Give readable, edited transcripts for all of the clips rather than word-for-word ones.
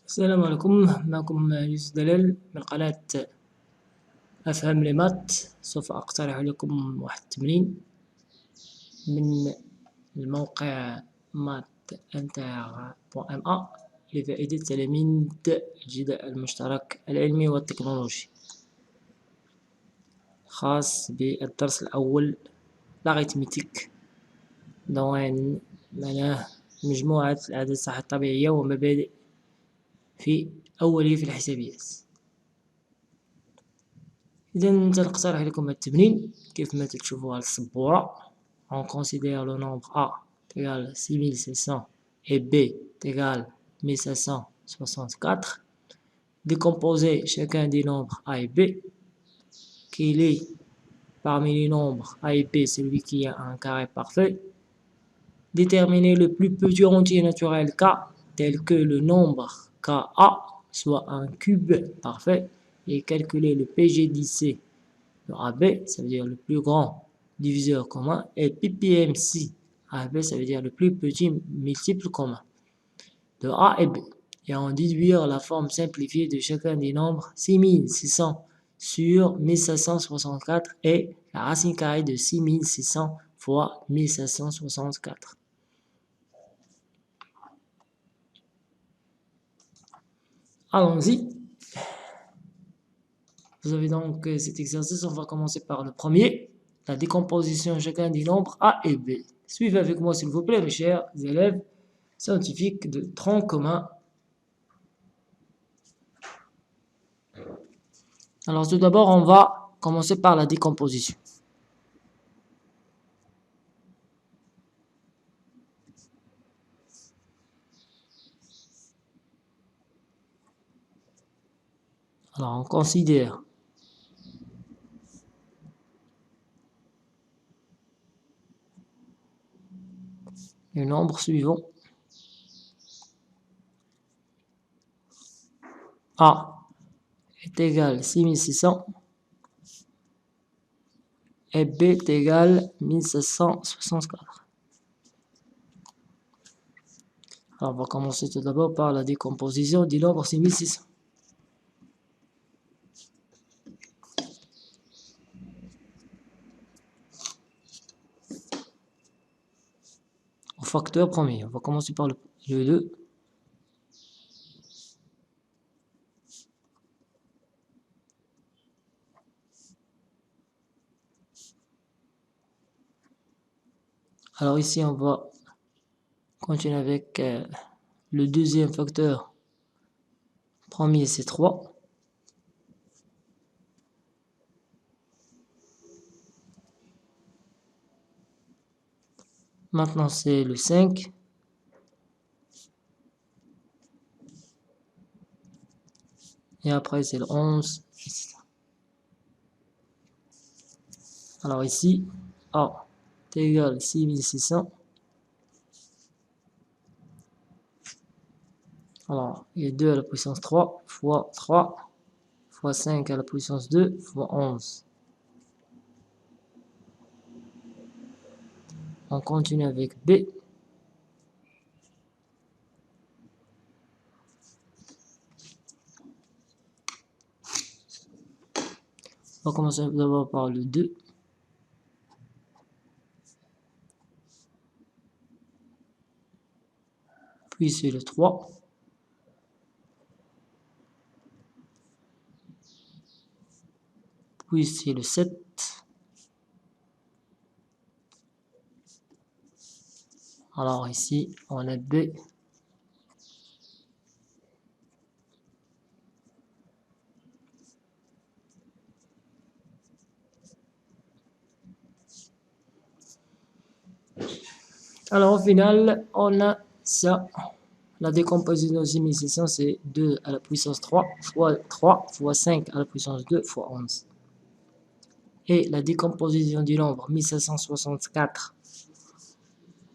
السلام عليكم. معكم يوسف دلال من قناة أفهم لي مات. سوف أقترح لكم واحد التمرين من الموقع matinter.ma لفائدة تلاميذ الجدول المشترك العلمي والتكنولوجي، خاص بالدرس الأول لاغيتميتيك، دوين معناه مجموعة الأعداد الصحيحة الطبيعية ومبادئ في أوله في الحسابيات. إذا تنقترح لكم التمرين كيف ما تشوفوا على السبورة. On considère le nombre A égale 6700 et B égale 1564. Décomposer chacun des nombres A et B. Qu'il est parmi les nombres A et B celui qui a un carré parfait. Déterminer le plus petit entier naturel K tel que le nombre KA soit un cube parfait et calculer le PG10C de AB, ça veut dire le plus grand diviseur commun, et PPMC AB, ça veut dire le plus petit multiple commun de A et B, et en déduire la forme simplifiée de chacun des nombres 6600 sur 1564 et la racine carrée de 6600 fois 1564. Allons-y. Vous avez donc cet exercice. On va commencer par le premier, la décomposition de chacun des nombres A et B. Suivez avec moi s'il vous plaît mes chers élèves scientifiques de tronc commun. Alors tout d'abord on va commencer par la décomposition. Alors on considère les nombres suivants. A est égal à 6600 et B est égal à 1764. Alors on va commencer tout d'abord par la décomposition du nombre 6600. Au facteur premier, on va commencer par le 2. Alors ici, on va continuer avec le deuxième facteur. Premier, c'est 3. Maintenant, c'est le 5. Et après, c'est le 11, etc. Alors ici, A est égal à 6600. Alors, il y a 2 à la puissance 3 fois 3 fois 5 à la puissance 2 fois 11. On continue avec B. On va commencer d'abord par le 2. Puis c'est le 3. Puis c'est le 7. Alors ici, on a B. Alors au final, on a ça. La décomposition de 6600, c'est 2 à la puissance 3 fois 3 fois 5 à la puissance 2 fois 11. Et la décomposition du nombre 1764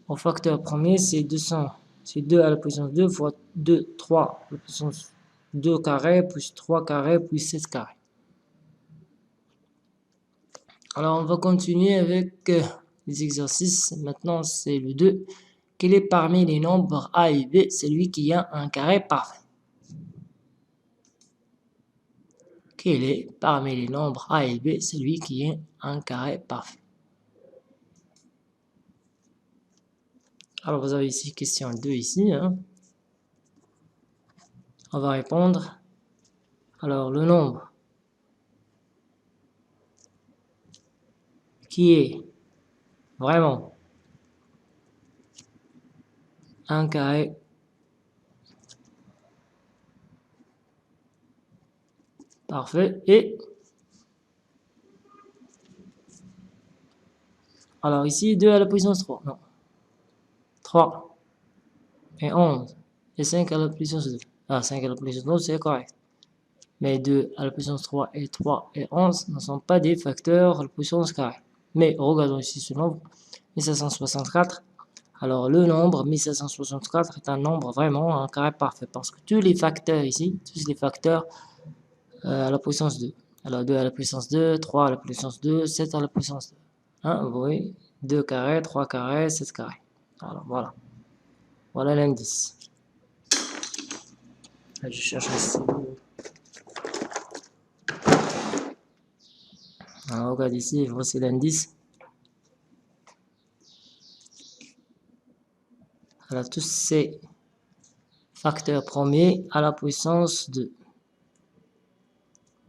au facteur premier, c'est 200. C'est 2 à la puissance 2 fois 2, 3 à la puissance 2 carré, plus 3 carré, plus 7 carré. Alors on va continuer avec les exercices. Maintenant, c'est le 2. Quel est parmi les nombres A et B celui qui a un carré parfait? quel est parmi les nombres a et b celui qui est un carré parfait? Alors vous avez ici question 2 ici. Hein. On va répondre. Alors le nombre qui est vraiment un carré parfait et alors ici 2 à la puissance 3, non, 3 et 11 et 5 à la puissance 2. Ah, 5 à la puissance 2 c'est correct. Mais 2 à la puissance 3 et 3 et 11 ne sont pas des facteurs à la puissance carrée. Mais regardons ici ce nombre, 1764. Alors le nombre 1764 est un nombre vraiment un carré parfait parce que tous les facteurs ici, tous les facteurs à la puissance 2. Alors 2 à la puissance 2, 3 à la puissance 2, 7 à la puissance 2. Hein, vous voyez, 2 carrés, 3 carrés, 7 carrés. Alors voilà. Voilà l'indice. Je cherche ici. Alors regarde ici, voici l'indice. Alors tous ces facteurs premiers à la puissance 2.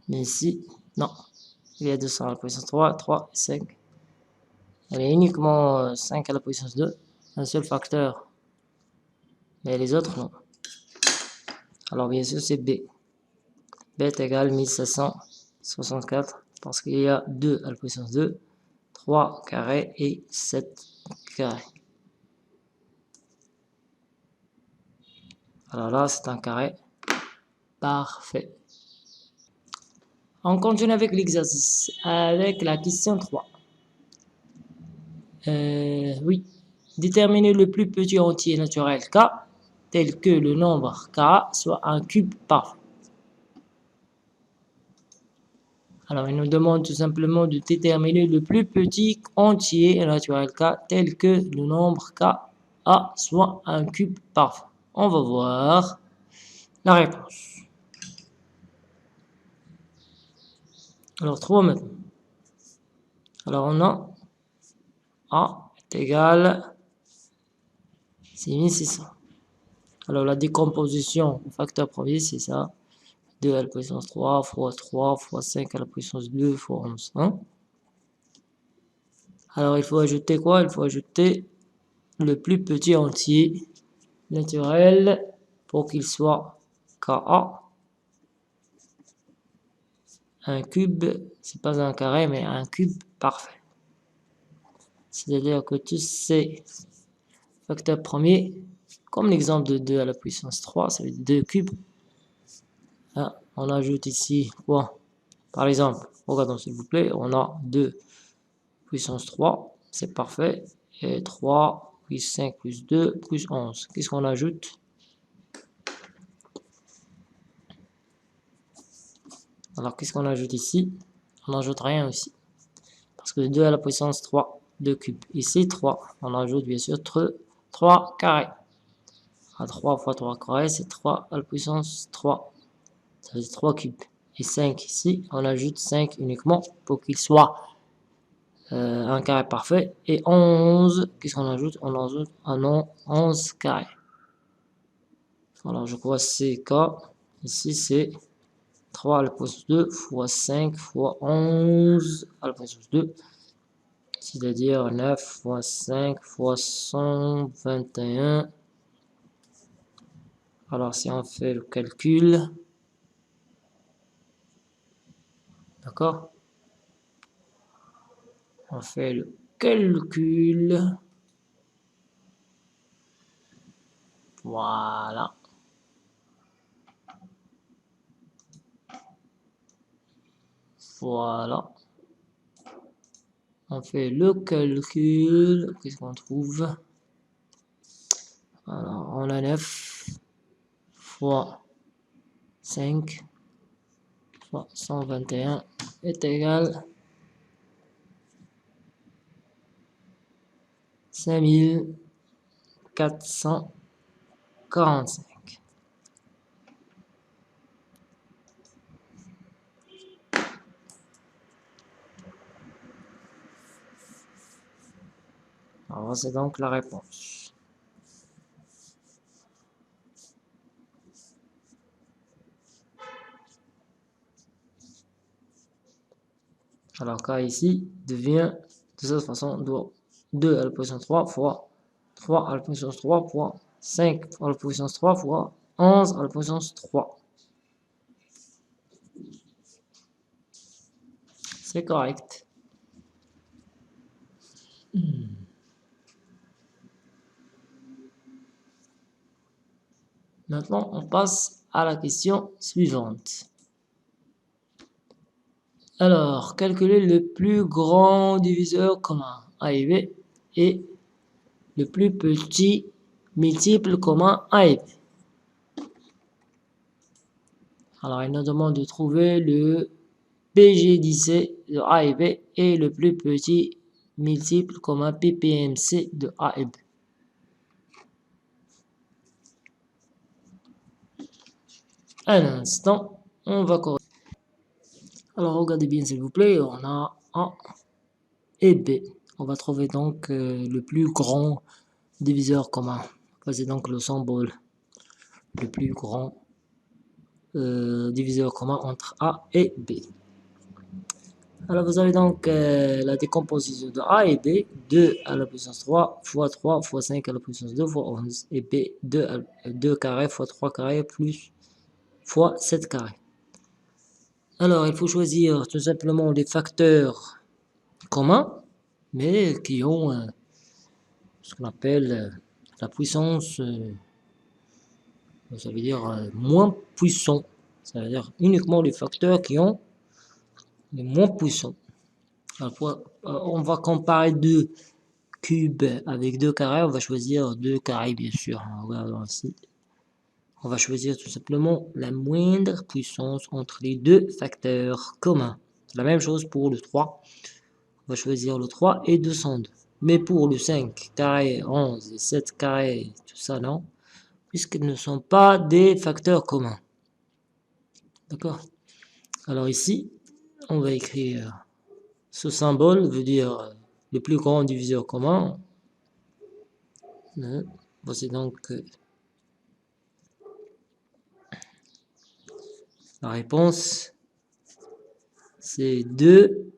Mais ici, non. Il y a 200 à la puissance 3, 3 et 5. Il y a uniquement 5 à la puissance 2. Un seul facteur. Mais les autres, non. Alors bien sûr, c'est B. B est égal à 1764 parce qu'il y a 2 à la puissance 2, 3 carrés et 7 carrés. Alors là, c'est un carré parfait. On continue avec l'exercice, avec la question 3. Oui. Déterminer le plus petit entier naturel K, tel que le nombre K soit un cube parfait. Alors, il nous demande tout simplement de déterminer le plus petit entier naturel K, tel que le nombre K A soit un cube parfait. On va voir la réponse. Alors, 3 maintenant. Alors, on a A est égal 6600. Alors, la décomposition au facteur premier, c'est ça. 2 à la puissance 3 fois 3 fois 5 à la puissance 2 fois 11. Hein? Alors, il faut ajouter quoi? Il faut ajouter le plus petit entier naturel pour qu'il soit Ka. Un cube, c'est pas un carré, mais un cube parfait. C'est-à-dire que tous ces facteurs premiers, comme l'exemple de 2 à la puissance 3, ça veut dire 2 cubes. Là, on ajoute ici quoi? Par exemple, regardons s'il vous plaît, on a 2 puissance 3, c'est parfait. Et 3 plus 5 plus 2 plus 11. Qu'est-ce qu'on ajoute? Alors, qu'est-ce qu'on ajoute ici? On n'ajoute rien aussi. Parce que 2 à la puissance 3, 2 cubes. Ici, 3. On ajoute bien sûr 3 carrés. À 3 fois 3 carrés, c'est 3 à la puissance 3. Ça fait 3 cubes. Et 5 ici, on ajoute 5 uniquement pour qu'il soit un carré parfait. Et 11, qu'est-ce qu'on ajoute? On ajoute un nom 11 carrés. Alors, je crois que c'est K. Ici, c'est 3 à la puissance 2 fois 5 fois 11 à la puissance 2. C'est-à-dire 9 fois 5 fois 121. Alors, si on fait le calcul, d'accord? On fait le calcul. Voilà. Voilà. On fait le calcul. Qu'est-ce qu'on trouve? Alors, on a 9 fois 5 fois 121 est égal 5445. Alors, c'est donc la réponse. Alors, K ici devient de cette façon 2 à la puissance 3 fois 3 à la puissance 3 fois 5 à la puissance 3 fois 11 à la puissance 3. C'est correct. Maintenant, on passe à la question suivante. Alors, calculer le plus grand diviseur commun A et B et le plus petit multiple commun A et B. Alors, il nous demande de trouver le PG10C de A et B et le plus petit multiple commun PPMC de A et B. Un instant, on va corriger. Alors, regardez bien s'il vous plaît, on a A et B. On va trouver donc le plus grand diviseur commun. C'est donc le symbole le plus grand diviseur commun entre A et B. Alors vous avez donc la décomposition de A et B, 2 à la puissance 3 fois 3 fois 5 à la puissance 2 fois 11, et B, 2 carré fois 3 carré plus fois 7 carré. Alors il faut choisir tout simplement les facteurs communs, mais qui ont ce qu'on appelle la puissance, ça veut dire moins puissant. Ça veut dire uniquement les facteurs qui ont les moins puissants. Alors, on va comparer deux cubes avec deux carrés. On va choisir deux carrés, bien sûr. On va choisir tout simplement la moindre puissance entre les deux facteurs communs. La même chose pour le 3. On va choisir le 3 et 202. Mais pour le 5 carré, 11 et 7 carré, tout ça, non. Puisqu'ils ne sont pas des facteurs communs. D'accord? Alors ici, on va écrire ce symbole, veut dire le plus grand diviseur commun. Voici donc la réponse. C'est 2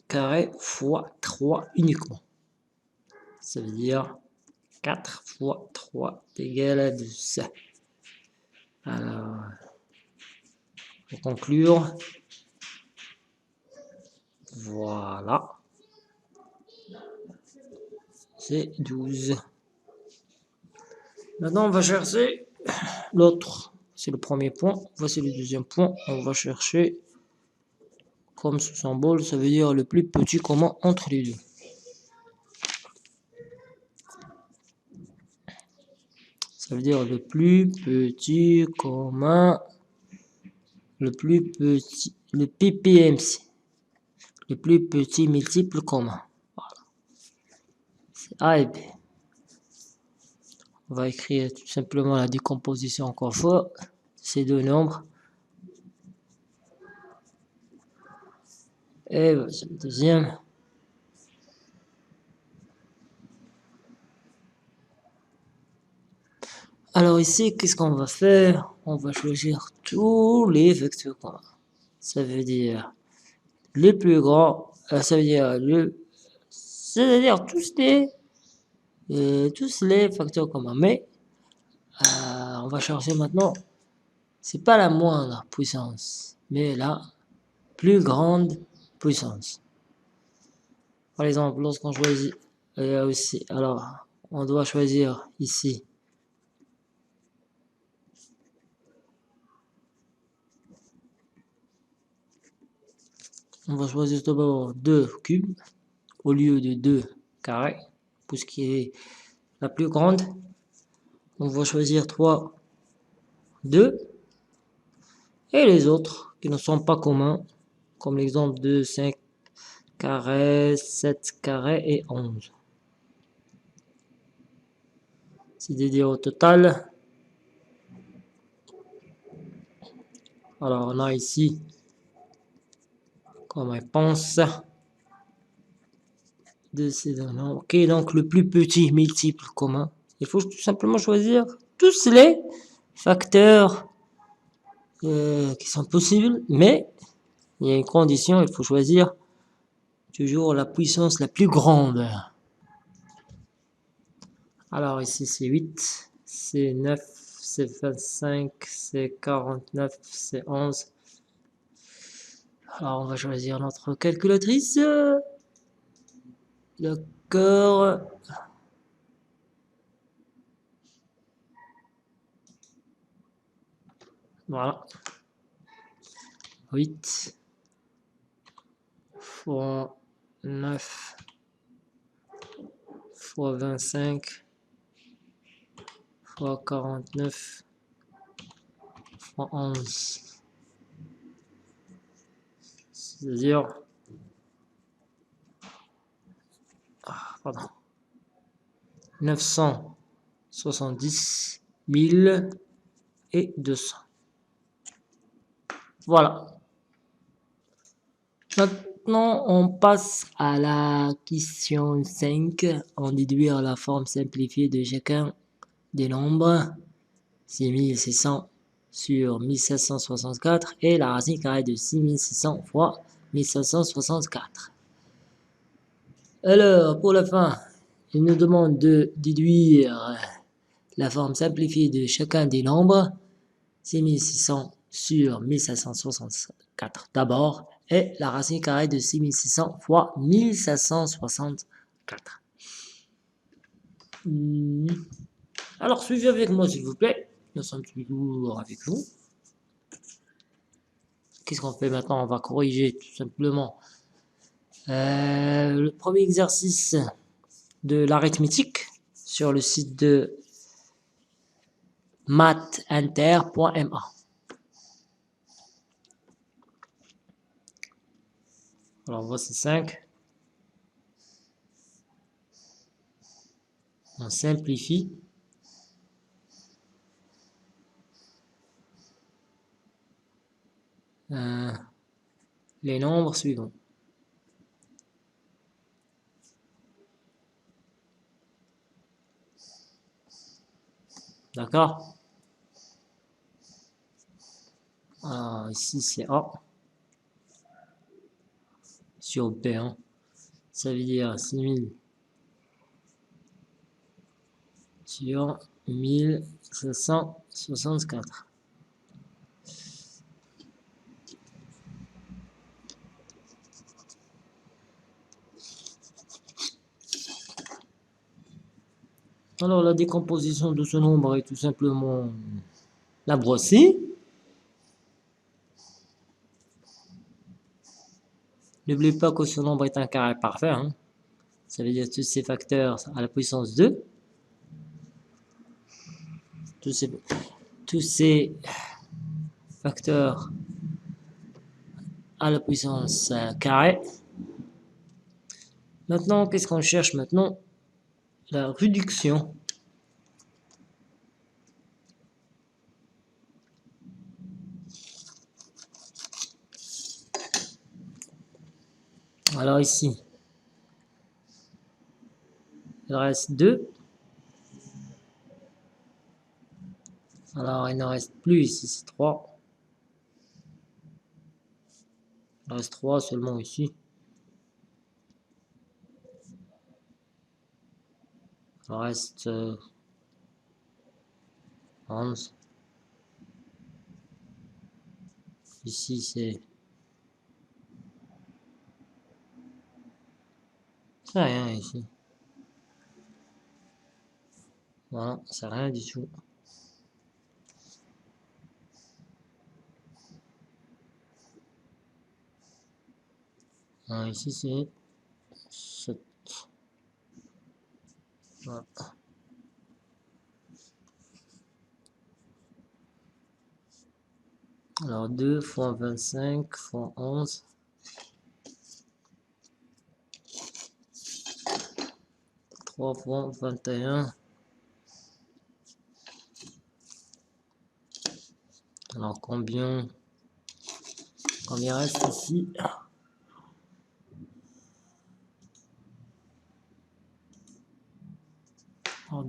carré fois 3 uniquement. Ça veut dire 4 fois 3 égale à 12. Alors, pour conclure, voilà. C'est 12. Maintenant, on va chercher l'autre. C'est le premier point. Voici le deuxième point. On va chercher, comme ce symbole, ça veut dire le plus petit commun entre les deux. Ça veut dire le plus petit commun, le plus petit, le PPMC, le plus petit multiple commun. Voilà. C'est A et B. On va écrire tout simplement la décomposition encore fois ces deux nombres. Et c'est le deuxième. Alors ici, qu'est-ce qu'on va faire? On va choisir tous les vecteurs communs. Ça veut dire les plus grands, ça veut dire c'est-à-dire tous les facteurs communs. Mais on va chercher maintenant, c'est pas la moindre puissance, mais la plus grande puissance. Par exemple, lorsqu'on choisit aussi, alors on doit choisir ici on va choisir d'abord 2 cubes au lieu de 2 carrés, pour ce qui est la plus grande. On va choisir 3, 2, et les autres qui ne sont pas communs, comme l'exemple de 5 carrés, 7 carrés et 11. C'est-à-dire au total, alors on a ici comme réponse de ces deux nombres. Quel est donc le plus petit multiple commun? Il faut tout simplement choisir tous les facteurs qui sont possibles, mais il y a une condition, il faut choisir toujours la puissance la plus grande. Alors ici c'est 8, c'est 9, c'est 25, c'est 49, c'est 11. Alors on va choisir notre calculatrice. D'accord. Voilà. 8 fois 9 fois 25 fois 49 fois 11. C'est-à-dire, pardon, 970 200. Voilà. Maintenant, on passe à la question 5. On déduire la forme simplifiée de chacun des nombres. 6600 sur 1764 et la racine carrée de 6600 fois 1764. Alors, pour la fin, il nous demande de déduire la forme simplifiée de chacun des nombres. 6600 sur 1764 d'abord et la racine carrée de 6600 fois 1764. Alors, suivez avec moi s'il vous plaît. Nous sommes toujours avec vous. Qu'est-ce qu'on fait maintenant? On va corriger tout simplement le premier exercice de l'arithmétique sur le site de mathinter.ma. Alors voici 5. On simplifie. Les nombres suivants. D'accord? Alors ici c'est A sur B1. Ça veut dire 6000 sur 1764. Alors la décomposition de ce nombre est tout simplement la voici. N'oubliez pas que ce nombre est un carré parfait. Hein. Ça veut dire tous ces facteurs à la puissance 2. Tous ces facteurs à la puissance carré. Maintenant, qu'est-ce qu'on cherche maintenant? La réduction. Alors ici, il reste 2. Alors il ne reste plus ici, c'est 3. Il reste 3 seulement ici. Il reste 11. Ici c'est rien ici. Voilà, c'est rien du tout. Alors, ici c'est 7. Voilà. Alors 2 fois 25 fois 11. 3 fois 21. Alors combien reste ici?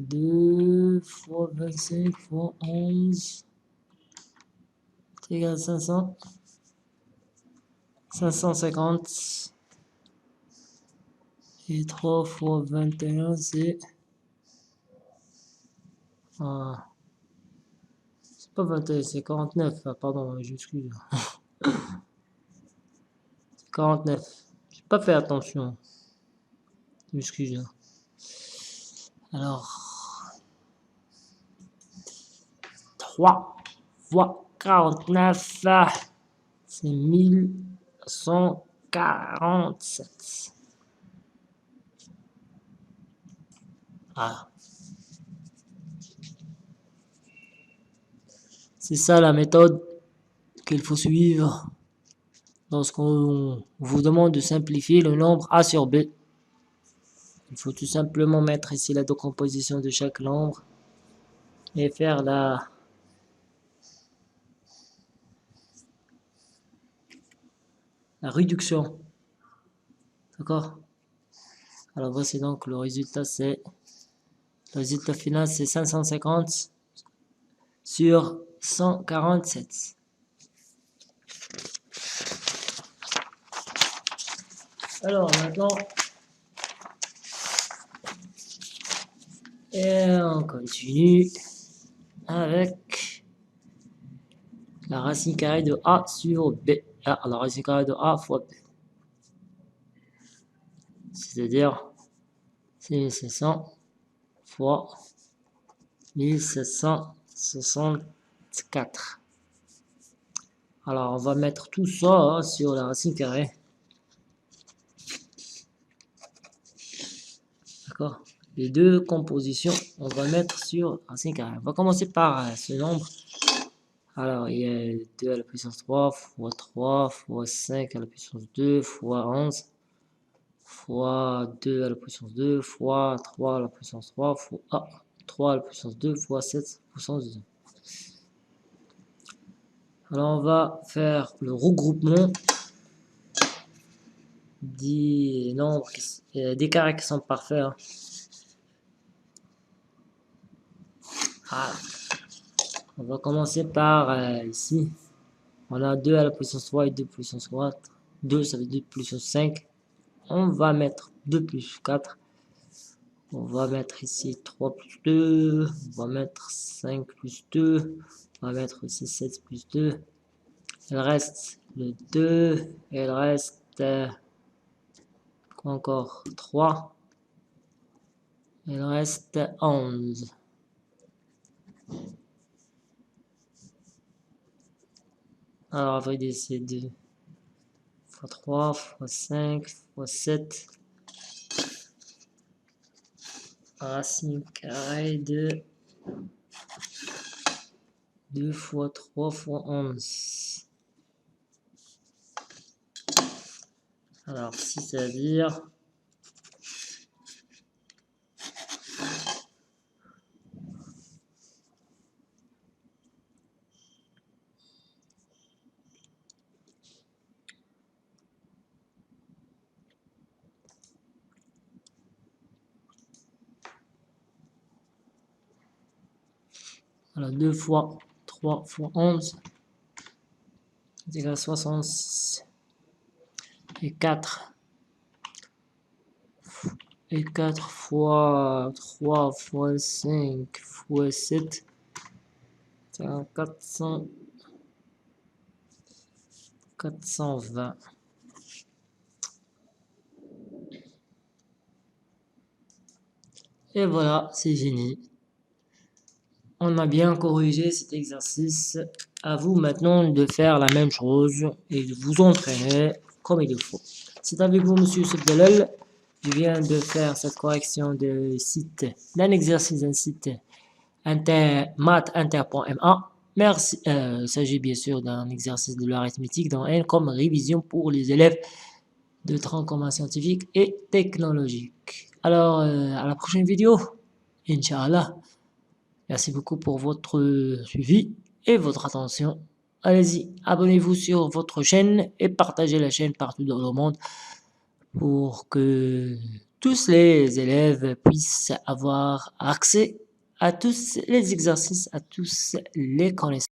2 fois 25 fois 11 c'est égal à 500. 550. Et 3 fois 21, c'est... Ah, c'est pas 21, c'est 49. Ah, pardon, j'excuse. 49. J'ai pas fait attention. Je m'excuse. Alors, 3 fois 49, c'est 1147. Ah. C'est ça la méthode qu'il faut suivre lorsqu'on vous demande de simplifier le nombre A sur B. Il faut tout simplement mettre ici la décomposition de chaque nombre et faire la réduction. D'accord? Alors voici donc le résultat, le résultat final, c'est 550 sur 147. Alors maintenant, et on continue avec la racine carrée de A sur B. Ah, la racine carrée de A fois B. C'est-à-dire, c'est 1700 fois 1764. Alors, on va mettre tout ça sur la racine carrée. D'accord? Les deux compositions, on va mettre sur racine carrée. On va commencer par ce nombre. Alors, il y a 2 à la puissance 3 fois 3 fois 5 à la puissance 2 fois 11 fois 2 à la puissance 2 fois 3 à la puissance 3 fois 3 à la puissance 2 fois 7 à la puissance 2. Alors, on va faire le regroupement des nombres, des carrés qui sont parfaits. Hein. Ah. On va commencer par ici. On a 2 à la puissance 3 et 2 puissance 4. 2, ça veut dire 2 puissance 5. On va mettre 2 plus 4. On va mettre ici 3 plus 2. On va mettre 5 plus 2. On va mettre ici 7 plus 2. Il reste le 2. Il reste encore 3. Il reste 11. Alors, après, c'est 2 fois 3 fois 5 fois 7. Racine carrée de 2 fois 3 fois 11. Alors, si ça veut dire... Alors, 2 fois 3 fois 11, c'est égal à 66. Et 4. Et 4 fois 3 fois 5 fois 7, c'est 420. Et voilà, c'est fini. On a bien corrigé cet exercice. À vous maintenant de faire la même chose et de vous entraîner comme il faut. C'est avec vous, monsieur Sebdelel. Je viens de faire cette correction de site, d'un exercice d'un site mathsinter.ma. Merci. Il s'agit bien sûr d'un exercice de l'arithmétique dans N comme révision pour les élèves de tronc commun scientifique et technologique. Alors, à la prochaine vidéo, Inch'Allah. Merci beaucoup pour votre suivi et votre attention. Allez-y, abonnez-vous sur votre chaîne et partagez la chaîne partout dans le monde pour que tous les élèves puissent avoir accès à tous les exercices, à tous les connaissances.